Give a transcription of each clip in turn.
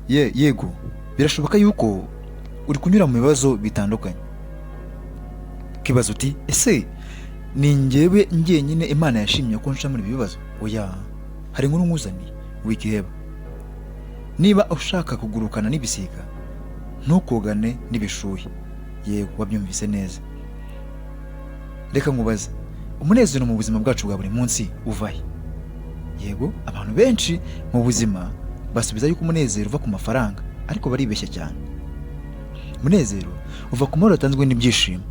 yego, birashoboka yuko uri kunyura mu bibazo bitandukanye, ukibaza uti ese ni njyewe njyenyine Imana yashimye ko nsha muri ibi bibazo? Oya, hari inkuru nkuzaniye wikiheba. Niba ushaka kugurukana n'ibisiga, ntukogane n'ibishuhe. Yego, wabyumvise neza. Reka nkubaze, umunezero mu buzima bwacu bwa buri munsi uvahe? Yego, abantu benshi mu buzima basubiza yuko umunezero uva ku mafaranga, ariko baribeshya cyane. Umunezero uva ku mahoro yatanzwe n'ibyishimo.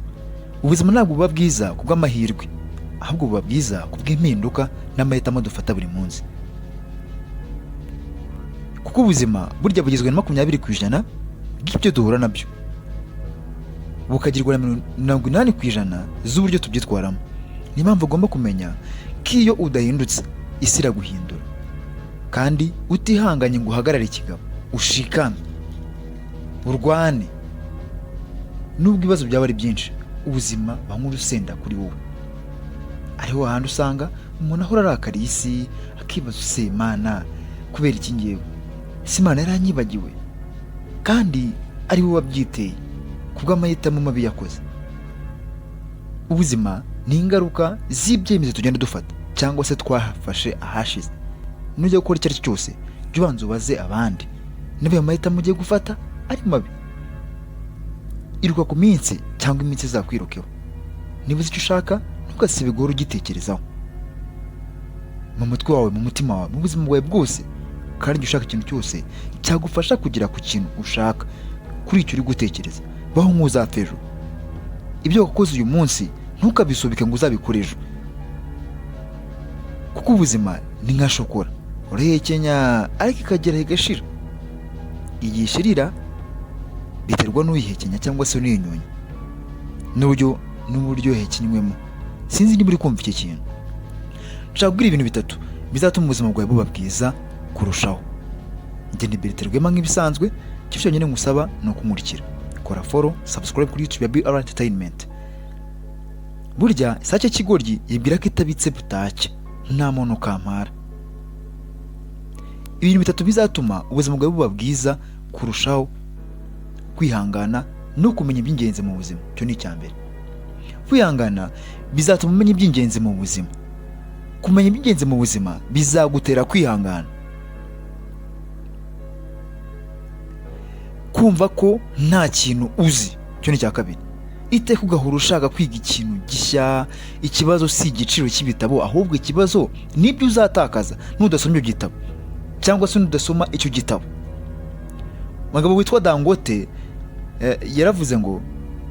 Ubuzima ntabwo buba bwiza kubw'amahirwe, ahubwo buba bwiza kubw'impinduka n'amahitamo dufata buri munsi. Kuko ubuzima burya bugizwe na 20% bw'ibyo duhura nabyo, bukagirwa na 80% z'uburyo tubyitwaramo. Niyo mpamvu ugomba kumenya ko iyo udahindutse isi iraguhindura, kandi utihanganye ngo uhagarare ikigabo, ushikame, urwane. Nubwo ibibazo byaba ari byinshi, ubuzima buba nk'urusenda kuri wowe. Ariho hahandi usanga umuntu ahora arakariye isi, akibaza use Mana kubera iki ngewe? Ese Imana yaranyibagiwe? Kandi ari wowe wabyiteye kubw'amahitamo mabi yakoze. Ubuzima ni ingaruka z'ibyemezo tugenda dufata cyangwa se twafashe ahashize. Nujya gukora icyo ari cyo cyose, jya ubanza ubaze abandi niba ayo mahitamo ugiye gufata ari mabi. Iruka ku minsi cyangwa iminsi izakwirukeho. Niba uzi icyo ushaka, ntugasibe guhora ugitekerezaho mu mutwe wawe, mu mutima wawe, mu buzima bwawe bwose. Kandi jya ushaka ikintu cyose cyagufasha kugera ku kintu ushaka kuri icyo uri gutekereza. Baho nk'uzapfa ejo. Ibyo wakoze uyu munsi ntukabisubike ngo uzabikore ejo, kuko ubuzima ni nka shokora, urahekenya ariko ikagera igashira. Igihe ishirira biterwa n'uyihekenya cyangwa se n'uyinyonya, n'uburyo yahekenywemo. Sinzi niba uri kumva iki kintu. Nshaka kubwira ibintu bitatu bizatuma ubuzima bwawe buba bwiza kurushaho. Njye ni Bertrand Rwema nk'ibisanzwe. Icyo cyonyine ngusaba ni ukunkurikira. Kora follow, subscribe kuri YouTube ya BR Entertainment. Burya isake kigoryi yibwira ko itabitse butacya, nta muntu kampara. Ibintu bitatu bizatuma ubuzima bwawe buba bwiza kurushaho: kwihangana no kumenya iby'ingenzi mu buzima. Cyo ni icyambere. Kwihangana bizatuma umenya iby'ingenzi mu buzima. Kumenya iby'ingenzi mu buzima bizagutera kwihangana. Kumva ko nta kintu uzi. Cyo ni icya kabiri. Iteka ugahora ushaka kwiga ikintu gishya. Ikibazo si igiciro cy'ibitabo, ahubwo ikibazo nibyo uzatakaza nudasoma icyo gitabo cyangwa se nudasoma icyo gitabo. Umugabo witwa Dangote yaravuze ngo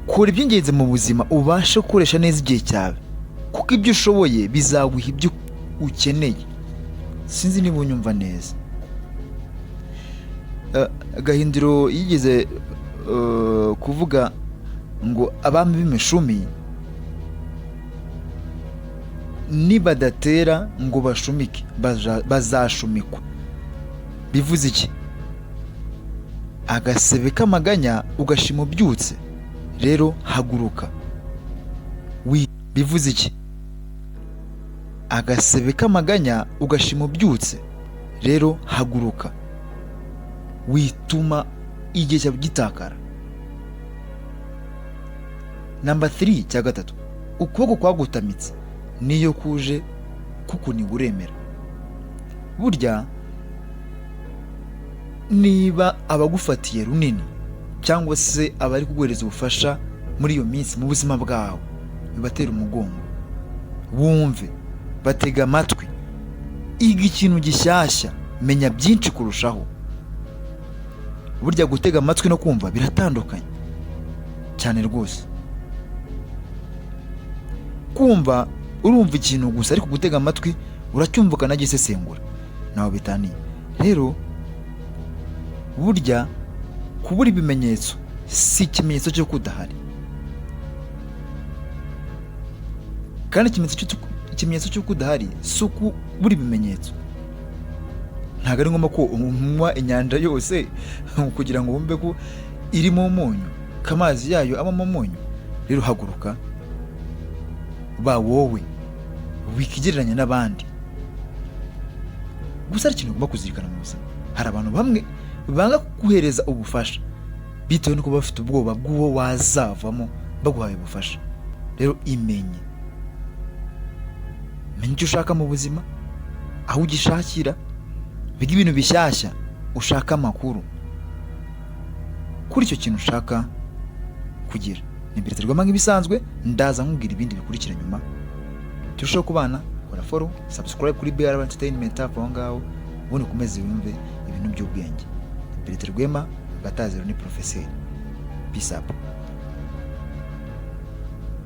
kora iby'ingenzi mu buzima ubashe gukoresha neza igihe cyawe, kuko ibyo ushoboye bizaguha ibyo ukeneye. Sinzi niba unyumva neza. Gahindiro yigeze kuvuga ngo abami b'imishumi nibadatera ngo bashumike bazashumikwa. Bivuze iki? Agasebe k'amaganya ugashima ubyutse, rero haguruka. Bivuze iki? Agasebe k'amaganya ugashima ubyutse, rero haguruka. Wituma igihe cyawe gitakara. Number 3 cya gatatu, ukuboko kwagutamitse niyo kuje kukuniga uremera. Burya niba abagufatiye runini cyangwa se abari kuguhereza ubufasha muri iyo minsi mu buzima bwawe, bibatera umugongo, bumve, batega amatwi, iga ikintu gishyashya, menya byinshi kurushaho. Burya gutega amatwi no kumva biratandukanye cyane rwose. Kumva urumva ikintu gusa, ariko gutega amatwi uracyumva ukanagisesengura, nawe bitaniye. Rero burya kubura ibimenyetso si ikimenyetso cyo kudahari, kandi ikimenyetso cyo kudahari si ukubura ibimenyetso. Ntabwo ari ngombwa ko umunywa inyanja yose kugira ngo wumve ko irimo umunyu, ko amazi yayo abamo umunyu. Rero haguruka, ba wowe, wikigereranya n'abandi. Gusa ari ikintu ugomba kuzirikana mu buzima. hari abantu bamwe banga kuguhereza ubufasha bitewe nuko bafite ubwoba bw'uwo wazavamo baguhaye ubufasha. Rero menya icyo ushaka mu buzima, aho ugishakira, biga ibintu bishyashya, ushaka amakuru kuri icyo kintu ushaka kugira. Ni Bertrand Rwema nk'ibisanzwe, ndaza nkubwira ibindi bikurikira nyuma. Turushaho kubana, kora follow, subscribe kuri BR Entertainment aho ngaho, ubundi ukomeze wumve ibintu by'ubwenge. Bertrand Rwema, Gatazero ni professeur. Peace up.